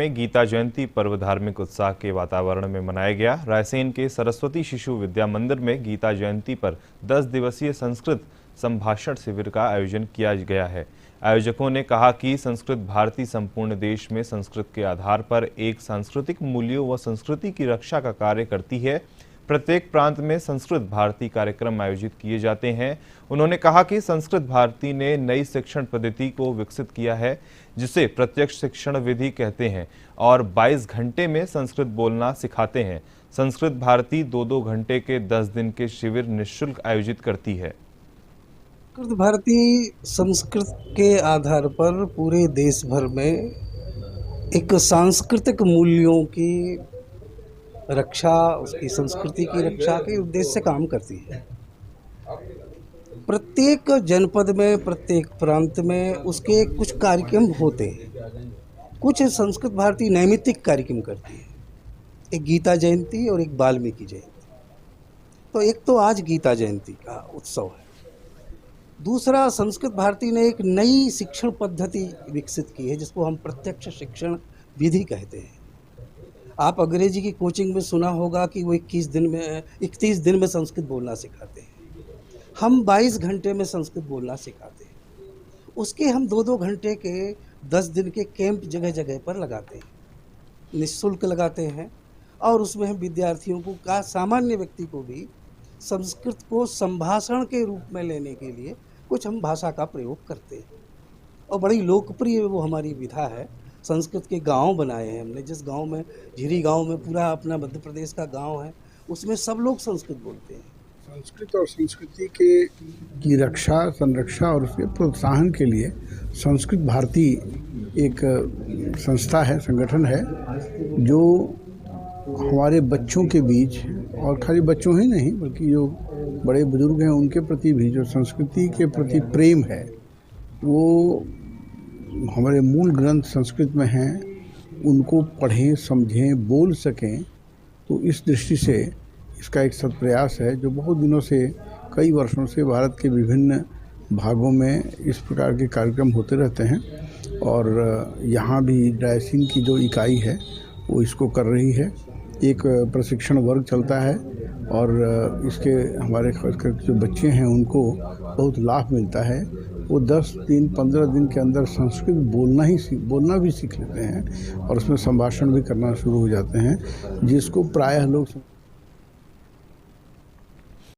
में गीता जयंती पर्व धार्मिक उत्साह के वातावरण में मनाया गया। रायसेन के सरस्वती शिशु विद्या मंदिर में गीता जयंती पर 10 दिवसीय संस्कृत संभाषण शिविर का आयोजन किया गया है। आयोजकों ने कहा कि संस्कृत भारती संपूर्ण देश में संस्कृत के आधार पर एक सांस्कृतिक मूल्यों व संस्कृति की रक्षा का कार्य करती है। प्रत्येक प्रांत में संस्कृत भारती कार्यक्रम आयोजित किए जाते हैं। उन्होंने कहा कि संस्कृत भारती ने नई शिक्षण पद्धति को विकसित किया है, जिसे प्रत्यक्ष शिक्षण विधि कहते हैं, और 22 घंटे में संस्कृत बोलना सिखाते हैं। संस्कृत भारती 2-2 घंटे के 10 दिन के शिविर निःशुल्क आयोजित करती है। संस्कृत भारती संस्कृत के आधार पर पूरे देश भर में एक सांस्कृतिक मूल्यों की रक्षा, उसकी संस्कृति की रक्षा के उद्देश्य से काम करती है। प्रत्येक जनपद में, प्रत्येक प्रांत में उसके कुछ कार्यक्रम होते हैं। कुछ संस्कृत भारती नैमित्तिक कार्यक्रम करती है, एक गीता जयंती और एक वाल्मीकि जयंती। तो एक तो आज गीता जयंती का उत्सव है। दूसरा, संस्कृत भारती ने एक नई शिक्षण पद्धति विकसित की है, जिसको हम प्रत्यक्ष शिक्षण विधि कहते हैं। आप अंग्रेजी की कोचिंग में सुना होगा कि वो 31 दिन में संस्कृत बोलना सिखाते हैं। हम 22 घंटे में संस्कृत बोलना सिखाते हैं। उसके हम 2-2 घंटे के 10 दिन के कैंप जगह जगह पर लगाते हैं, निःशुल्क लगाते हैं। और उसमें हम विद्यार्थियों को सामान्य व्यक्ति को भी संस्कृत को संभाषण के रूप में लेने के लिए कुछ हम भाषा का प्रयोग करते हैं। और बड़ी लोकप्रिय वो हमारी विधा है। संस्कृत के गांव बनाए हैं हमने। जिस गांव में, झिरी गांव में पूरा अपना मध्य प्रदेश का गांव है, उसमें सब लोग संस्कृत बोलते हैं। संस्कृत और संस्कृति की रक्षा, संरक्षा और उसके प्रोत्साहन के लिए संस्कृत भारती एक संस्था है, संगठन है, जो हमारे बच्चों के बीच, और खाली बच्चों ही नहीं बल्कि जो बड़े बुजुर्ग हैं उनके प्रति भी जो संस्कृति के प्रति प्रेम है, वो हमारे मूल ग्रंथ संस्कृत में हैं, उनको पढ़ें, समझें, बोल सकें। तो इस दृष्टि से इसका एक सत्प्रयास है, जो बहुत दिनों से, कई वर्षों से भारत के विभिन्न भागों में इस प्रकार के कार्यक्रम होते रहते हैं। और यहाँ भी रायसेन की जो इकाई है वो इसको कर रही है। एक प्रशिक्षण वर्ग चलता है और इसके हमारे खासकर जो बच्चे हैं उनको बहुत लाभ मिलता है। वो 10 दिन, 15 दिन के अंदर संस्कृत बोलना भी सीख लेते हैं और उसमें संभाषण भी करना शुरू हो जाते हैं, जिसको प्रायः लोग